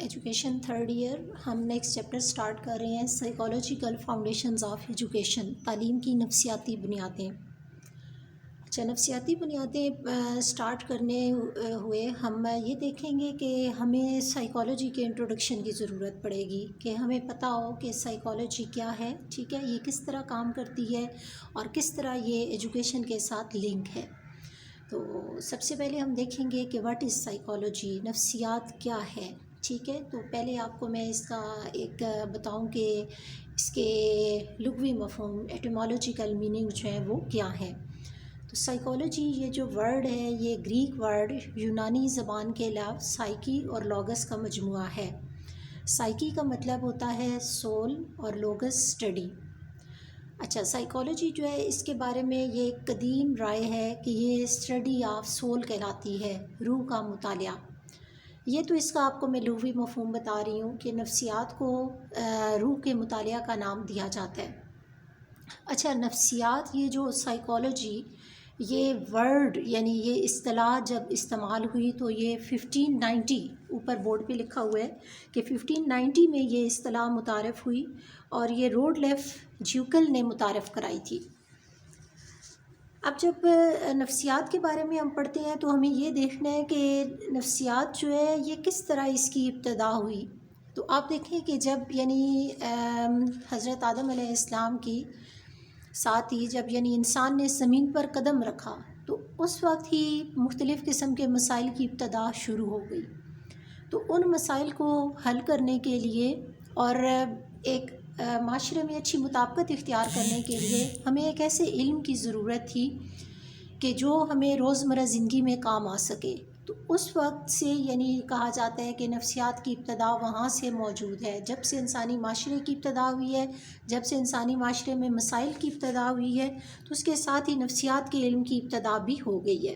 Education third year ہم next chapter start کر رہے ہیں سائیکالوجیکل فاؤنڈیشنز آف ایجوکیشن، تعلیم کی نفسیاتی بنیادیں۔ اچھا، نفسیاتی بنیادیں سٹارٹ کرنے ہوئے ہم یہ دیکھیں گے کہ ہمیں سائیکالوجی کے انٹروڈکشن کی ضرورت پڑے گی کہ ہمیں پتہ ہو کہ سائیکالوجی کیا ہے، ٹھیک ہے، یہ کس طرح کام کرتی ہے اور کس طرح یہ ایجوکیشن کے ساتھ لنک ہے۔ تو سب سے پہلے ہم دیکھیں گے کہ واٹ از سائیکالوجی، نفسیات کیا ہے، ٹھیک ہے۔ تو پہلے آپ کو میں اس کا ایک بتاؤں کہ اس کے لغوی مفہوم، ایٹیمالوجیکل میننگ جو ہے وہ کیا ہے۔ تو سائیکالوجی یہ جو ورڈ ہے یہ گریک ورڈ یونانی زبان کے لفظ سائیکی اور لوگس کا مجموعہ ہے۔ سائیکی کا مطلب ہوتا ہے سول اور لوگس اسٹڈی۔ اچھا، سائیکالوجی جو ہے اس کے بارے میں یہ ایک قدیم رائے ہے کہ یہ اسٹڈی آف سول کہلاتی ہے، روح کا مطالعہ۔ یہ تو اس کا آپ کو میں لغوی مفہوم بتا رہی ہوں کہ نفسیات کو روح کے مطالعہ کا نام دیا جاتا ہے۔ اچھا، نفسیات یہ جو سائیکالوجی یہ ورڈ یعنی یہ اصطلاح جب استعمال ہوئی تو یہ 1590 اوپر بورڈ پہ لکھا ہوا ہے کہ 1590 میں یہ اصطلاح متعارف ہوئی اور یہ روڈلیف جیوکل نے متعارف کرائی تھی۔ اب جب نفسیات کے بارے میں ہم پڑھتے ہیں تو ہمیں یہ دیکھنا ہے کہ نفسیات جو ہے یہ کس طرح اس کی ابتدا ہوئی۔ تو آپ دیکھیں کہ جب یعنی حضرت آدم علیہ السلام کی ساتھ ہی جب یعنی انسان نے زمین پر قدم رکھا تو اس وقت ہی مختلف قسم کے مسائل کی ابتدا شروع ہو گئی۔ تو ان مسائل کو حل کرنے کے لیے اور ایک معاشرے میں اچھی مطابقت اختیار کرنے کے لیے ہمیں ایک ایسے علم کی ضرورت تھی کہ جو ہمیں روزمرہ زندگی میں کام آ سکے۔ تو اس وقت سے یعنی کہا جاتا ہے کہ نفسیات کی ابتدا وہاں سے موجود ہے، جب سے انسانی معاشرے کی ابتدا ہوئی ہے، جب سے انسانی معاشرے میں مسائل کی ابتدا ہوئی ہے تو اس کے ساتھ ہی نفسیات کے علم کی ابتدا بھی ہو گئی ہے۔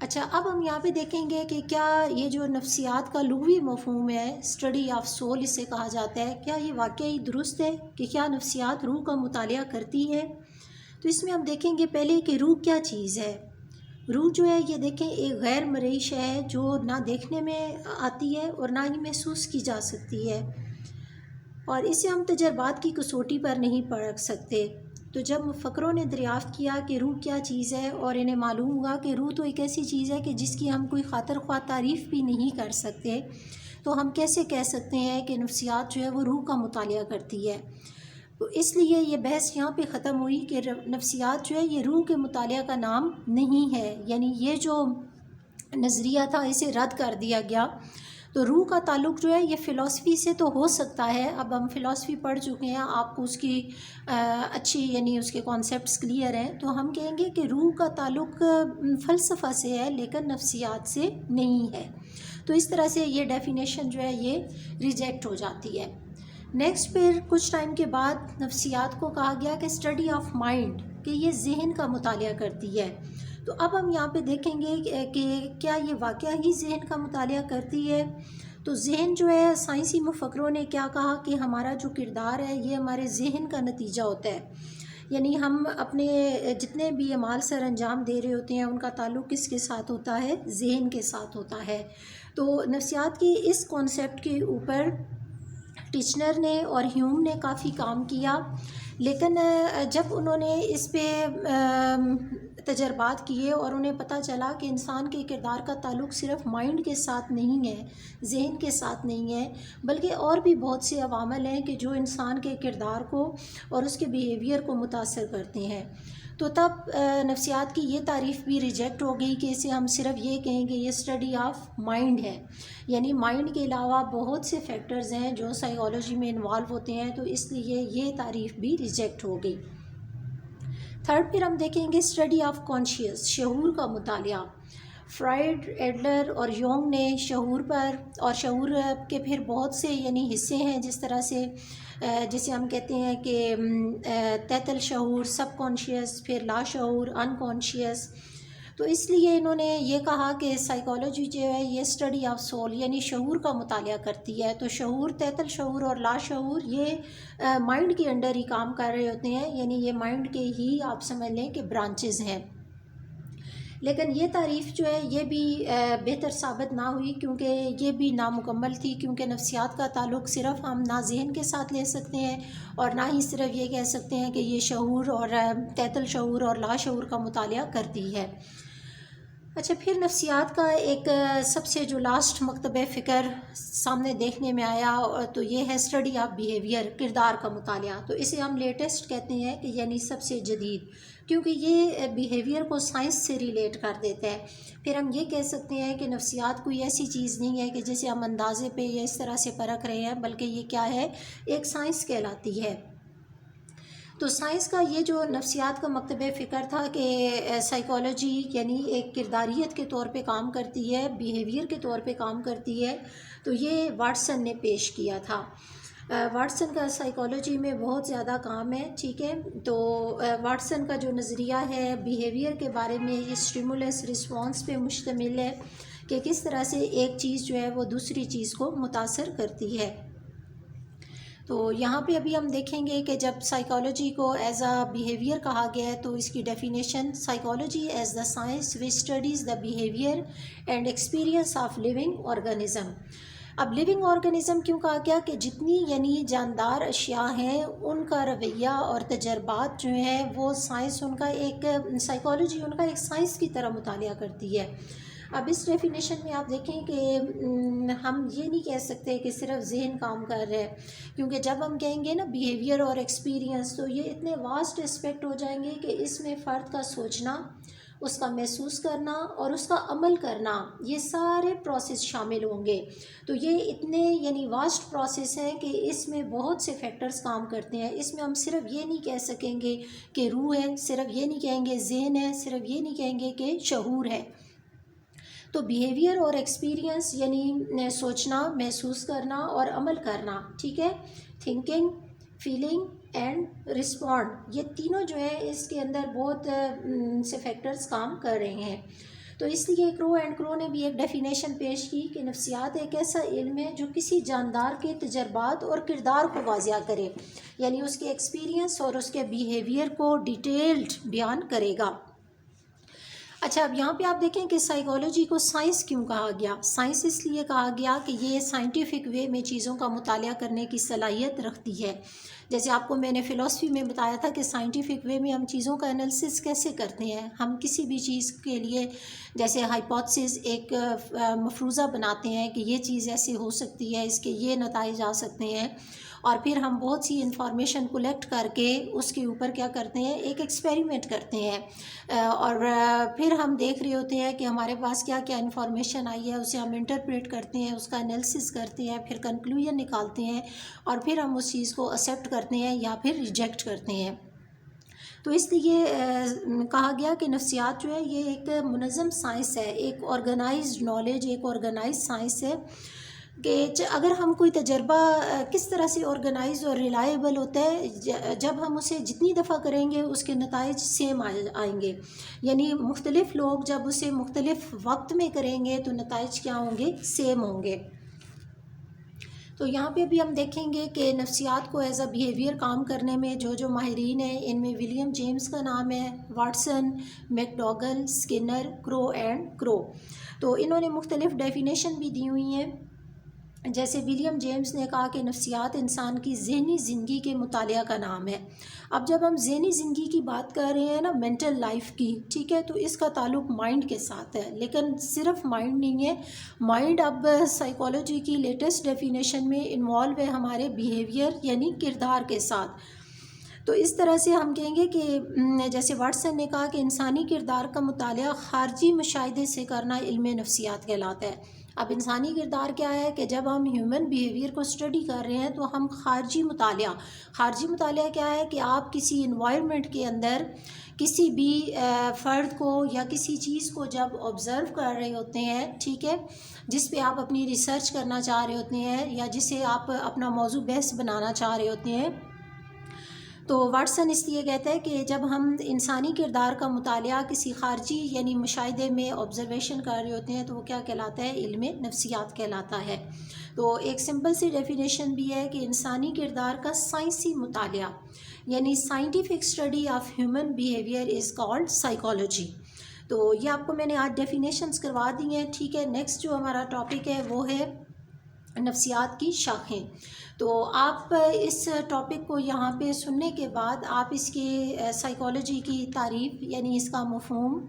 اچھا، اب ہم یہاں پہ دیکھیں گے کہ کیا یہ جو نفسیات کا لغوی مفہوم ہے، اسٹڈی آف سول اسے کہا جاتا ہے، کیا یہ واقعی درست ہے کہ کیا نفسیات روح کا مطالعہ کرتی ہے؟ تو اس میں ہم دیکھیں گے پہلے کہ روح کیا چیز ہے۔ روح جو ہے یہ دیکھیں ایک غیر مرئی شے ہے جو نہ دیکھنے میں آتی ہے اور نہ ہی محسوس کی جا سکتی ہے، اور اسے ہم تجربات کی کسوٹی پر نہیں پرکھ سکتے۔ تو جب مفکروں نے دریافت کیا کہ روح کیا چیز ہے اور انہیں معلوم ہوا کہ روح تو ایک ایسی چیز ہے کہ جس کی ہم کوئی خاطر خواہ تعریف بھی نہیں کر سکتے، تو ہم کیسے کہہ سکتے ہیں کہ نفسیات جو ہے وہ روح کا مطالعہ کرتی ہے۔ تو اس لیے یہ بحث یہاں پہ ختم ہوئی کہ نفسیات جو ہے یہ روح کے مطالعہ کا نام نہیں ہے، یعنی یہ جو نظریہ تھا اسے رد کر دیا گیا۔ تو روح کا تعلق جو ہے یہ فلسفی سے تو ہو سکتا ہے، اب ہم فلسفی پڑھ چکے ہیں، آپ کو اس کی اچھی یعنی اس کے کانسیپٹس کلیئر ہیں، تو ہم کہیں گے کہ روح کا تعلق فلسفہ سے ہے لیکن نفسیات سے نہیں ہے۔ تو اس طرح سے یہ ڈیفینیشن جو ہے یہ ریجیکٹ ہو جاتی ہے۔ نیکسٹ پھر کچھ ٹائم کے بعد نفسیات کو کہا گیا کہ اسٹڈی آف مائنڈ، کہ یہ ذہن کا مطالعہ کرتی ہے۔ تو اب ہم یہاں پہ دیکھیں گے کہ کیا یہ واقعہ ہی ذہن کا مطالعہ کرتی ہے۔ تو ذہن جو ہے سائنسی مفکروں نے کیا کہا کہ ہمارا جو کردار ہے یہ ہمارے ذہن کا نتیجہ ہوتا ہے، یعنی ہم اپنے جتنے بھی اعمال سر انجام دے رہے ہوتے ہیں ان کا تعلق کس کے ساتھ ہوتا ہے، ذہن کے ساتھ ہوتا ہے۔ تو نفسیات کی اس کانسیپٹ کے اوپر ٹیچنر نے اور ہیوم نے کافی کام کیا، لیکن جب انہوں نے اس پہ تجربات کیے اور انہیں پتہ چلا کہ انسان کے کردار کا تعلق صرف مائنڈ کے ساتھ نہیں ہے، ذہن کے ساتھ نہیں ہے، بلکہ اور بھی بہت سے عوامل ہیں کہ جو انسان کے کردار کو اور اس کے بیہیویئر کو متاثر کرتے ہیں، تو تب نفسیات کی یہ تعریف بھی ریجیکٹ ہو گئی کہ اسے ہم صرف یہ کہیں کہ یہ اسٹڈی آف مائنڈ ہے، یعنی مائنڈ کے علاوہ بہت سے فیکٹرز ہیں جو سائیکالوجی میں انوالو ہوتے ہیں، تو اس لیے یہ تعریف بھی ریجیکٹ ہو گئی۔ تھرڈ پھر ہم دیکھیں گے اسٹڈی آف کانشیس، شعور کا مطالعہ۔ فرائڈ، ایڈلر اور یونگ نے شعور پر، اور شعور کے پھر بہت سے یعنی حصے ہیں، جس طرح سے جسے ہم کہتے ہیں کہ تحت الشعور، سب کانشیس، پھر لا شعور، ان کانشیس۔ تو اس لیے انہوں نے یہ کہا کہ سائیکالوجی جو ہے یہ اسٹڈی آف سول یعنی شعور کا مطالعہ کرتی ہے۔ تو شعور، تحت الشعور اور لا شعور یہ مائنڈ کے انڈر ہی کام کر رہے ہوتے ہیں، یعنی یہ مائنڈ کے ہی آپ سمجھ لیں کہ برانچز ہیں۔ لیکن یہ تعریف جو ہے یہ بھی بہتر ثابت نہ ہوئی، کیونکہ یہ بھی نامکمل تھی، کیونکہ نفسیات کا تعلق صرف ہم نہ ذہن کے ساتھ لے سکتے ہیں اور نہ ہی صرف یہ کہہ سکتے ہیں کہ یہ شعور اور تحت الشعور اور لاشعور کا مطالعہ کرتی ہے۔ اچھا، پھر نفسیات کا ایک سب سے جو لاسٹ مکتبہ فکر سامنے دیکھنے میں آیا تو یہ ہے اسٹڈی آف بیہیویئر، کردار کا مطالعہ۔ تو اسے ہم لیٹسٹ کہتے ہیں کہ یعنی سب سے جدید، کیونکہ یہ بیہیویئر کو سائنس سے ریلیٹ کر دیتا ہے۔ پھر ہم یہ کہہ سکتے ہیں کہ نفسیات کوئی ایسی چیز نہیں ہے کہ جسے ہم اندازے پہ یا اس طرح سے پرکھ رہے ہیں، بلکہ یہ کیا ہے، ایک سائنس کہلاتی ہے۔ تو سائنس کا یہ جو نفسیات کا مکتبہ فکر تھا کہ سائیکالوجی یعنی ایک کرداریت کے طور پہ کام کرتی ہے، بیہیویئر کے طور پہ کام کرتی ہے، تو یہ واٹسن نے پیش کیا تھا۔ واٹسن کا سائیکالوجی میں بہت زیادہ کام ہے، ٹھیک ہے۔ تو واٹسن کا جو نظریہ ہے بیہیویئر کے بارے میں، یہ اسٹیمولس رسپانس پہ مشتمل ہے کہ کس طرح سے ایک چیز جو ہے وہ دوسری چیز کو متاثر کرتی ہے۔ تو یہاں پہ ابھی ہم دیکھیں گے کہ جب سائیکالوجی کو ایز اے بیہیویئر کہا گیا ہے تو اس کی definition, psychology is the science which studies the behaviour and experience of living organism. اب لیونگ آرگنزم کیوں کہا گیا کہ جتنی یعنی جاندار اشیاء ہیں ان کا رویہ اور تجربات جو ہیں وہ سائنس ان کا ایک سائیکالوجی ان کا ایک سائنس کی طرح مطالعہ کرتی ہے۔ اب اس ڈیفینیشن میں آپ دیکھیں کہ ہم یہ نہیں کہہ سکتے کہ صرف ذہن کام کر رہے ہیں، کیونکہ جب ہم کہیں گے نا بیہیویئر اور ایکسپیرینس تو یہ اتنے واسٹ اسپیکٹ ہو جائیں گے کہ اس میں فرد کا سوچنا، اس کا محسوس کرنا اور اس کا عمل کرنا، یہ سارے پروسیس شامل ہوں گے۔ تو یہ اتنے یعنی واسٹ پروسیس ہیں کہ اس میں بہت سے فیکٹرز کام کرتے ہیں۔ اس میں ہم صرف یہ نہیں کہہ سکیں گے کہ روح ہے، صرف یہ نہیں کہیں گے ذہن ہے، صرف یہ نہیں کہیں گے کہ شعور ہے۔ تو بیہیویئر اور ایکسپیرینس یعنی سوچنا، محسوس کرنا اور عمل کرنا، ٹھیک ہے، تھنکنگ، فیلنگ اینڈ رسپونڈ، یہ تینوں جو ہے اس کے اندر بہت سے فیکٹرز کام کر رہے ہیں۔ تو اس لیے کرو اینڈ کرو نے بھی ایک ڈیفینیشن پیش کی کہ نفسیات ایک ایسا علم ہے جو کسی جاندار کے تجربات اور کردار کو واضح کرے، یعنی اس کے ایکسپیرینس اور اس کے بیہیویئر کو ڈیٹیلڈ بیان کرے گا۔ اچھا، اب یہاں پہ آپ دیکھیں کہ سائیکالوجی کو سائنس کیوں کہا گیا؟ سائنس اس لیے کہا گیا کہ یہ سائنٹیفک وے میں چیزوں کا مطالعہ کرنے کی صلاحیت رکھتی ہے۔ جیسے آپ کو میں نے فلسفی میں بتایا تھا کہ سائنٹیفک وے میں ہم چیزوں کا انالیسس کیسے کرتے ہیں، ہم کسی بھی چیز کے لیے جیسے ہائپوتھسس ایک مفروضہ بناتے ہیں کہ یہ چیز ایسے ہو سکتی ہے، اس کے یہ نتائج آ سکتے ہیں، اور پھر ہم بہت سی انفارمیشن کلیکٹ کر کے اس کے اوپر کیا کرتے ہیں، ایک ایکسپیریمنٹ کرتے ہیں، اور پھر ہم دیکھ رہے ہوتے ہیں کہ ہمارے پاس کیا کیا انفارمیشن آئی ہے، اسے ہم انٹرپریٹ کرتے ہیں، اس کا انالیسس کرتے ہیں، پھر کنکلوژن نکالتے ہیں، اور پھر ہم اس چیز کو ایکسیپٹ کرتے ہیں یا پھر ریجیکٹ کرتے ہیں۔ تو اس لیے کہا گیا کہ نفسیات جو ہے یہ ایک منظم سائنس ہے، ایک آرگنائزڈ نالج، ایک آرگنائزڈ سائنس ہے کہ اگر ہم کوئی تجربہ کس طرح سے آرگنائز اور ریلائبل ہوتا ہے، جب ہم اسے جتنی دفعہ کریں گے اس کے نتائج سیم آئیں گے، یعنی مختلف لوگ جب اسے مختلف وقت میں کریں گے تو نتائج کیا ہوں گے، سیم ہوں گے۔ تو یہاں پہ بھی ہم دیکھیں گے کہ نفسیات کو ایز اے بیہیویئر کام کرنے میں جو ماہرین ہیں، ان میں ولیم جیمز کا نام ہے، واٹسن، میک ڈوگل، اسکنر، کرو اینڈ کرو۔ تو انہوں نے مختلف ڈیفینیشن بھی دی ہوئی ہیں۔ جیسے ولیم جیمز نے کہا کہ نفسیات انسان کی ذہنی زندگی کے مطالعہ کا نام ہے۔ اب جب ہم ذہنی زندگی کی بات کر رہے ہیں نا، مینٹل لائف کی، ٹھیک ہے، تو اس کا تعلق مائنڈ کے ساتھ ہے، لیکن صرف مائنڈ نہیں ہے، مائنڈ اب سائیکالوجی کی لیٹسٹ ڈیفینیشن میں انوالو ہے ہمارے بیہیویئر یعنی کردار کے ساتھ۔ تو اس طرح سے ہم کہیں گے کہ جیسے واٹسن نے کہا کہ انسانی کردار کا مطالعہ خارجی مشاہدے سے کرنا علم نفسیات کہلاتا ہے۔ اب انسانی کردار کیا ہے کہ جب ہم ہیومن بیہیویئر کو اسٹڈی کر رہے ہیں تو ہم خارجی مطالعہ کیا ہے کہ آپ کسی انوائرمنٹ کے اندر کسی بھی فرد کو یا کسی چیز کو جب آبزرو کر رہے ہوتے ہیں، ٹھیک ہے، جس پہ آپ اپنی ریسرچ کرنا چاہ رہے ہوتے ہیں یا جسے آپ اپنا موضوع بحث بنانا چاہ رہے ہوتے ہیں، تو واٹسن اس لیے کہتا ہے کہ جب ہم انسانی کردار کا مطالعہ کسی خارجی یعنی مشاہدے میں آبزرویشن کر رہے ہوتے ہیں تو وہ کیا کہلاتا ہے، علم نفسیات کہلاتا ہے۔ تو ایک سمپل سی ڈیفینیشن بھی ہے کہ انسانی کردار کا سائنسی مطالعہ یعنی scientific study of human behaviour is called psychology. تو یہ آپ کو میں نے آج ڈیفینیشنز کروا دی ہیں. ٹھیک ہے. نیکسٹ جو ہمارا ٹاپک ہے وہ ہے نفسیات کی شاخیں. تو آپ اس ٹاپک کو یہاں پہ سننے کے بعد آپ اس کی سائیکالوجی کی تعریف یعنی اس کا مفہوم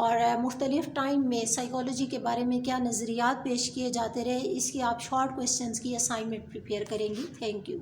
اور مختلف ٹائم میں سائیکالوجی کے بارے میں کیا نظریات پیش کیے جاتے رہے اس کی آپ شارٹ کویسچنز کی اسائنمنٹ پریپیئر کریں گی. Thank you.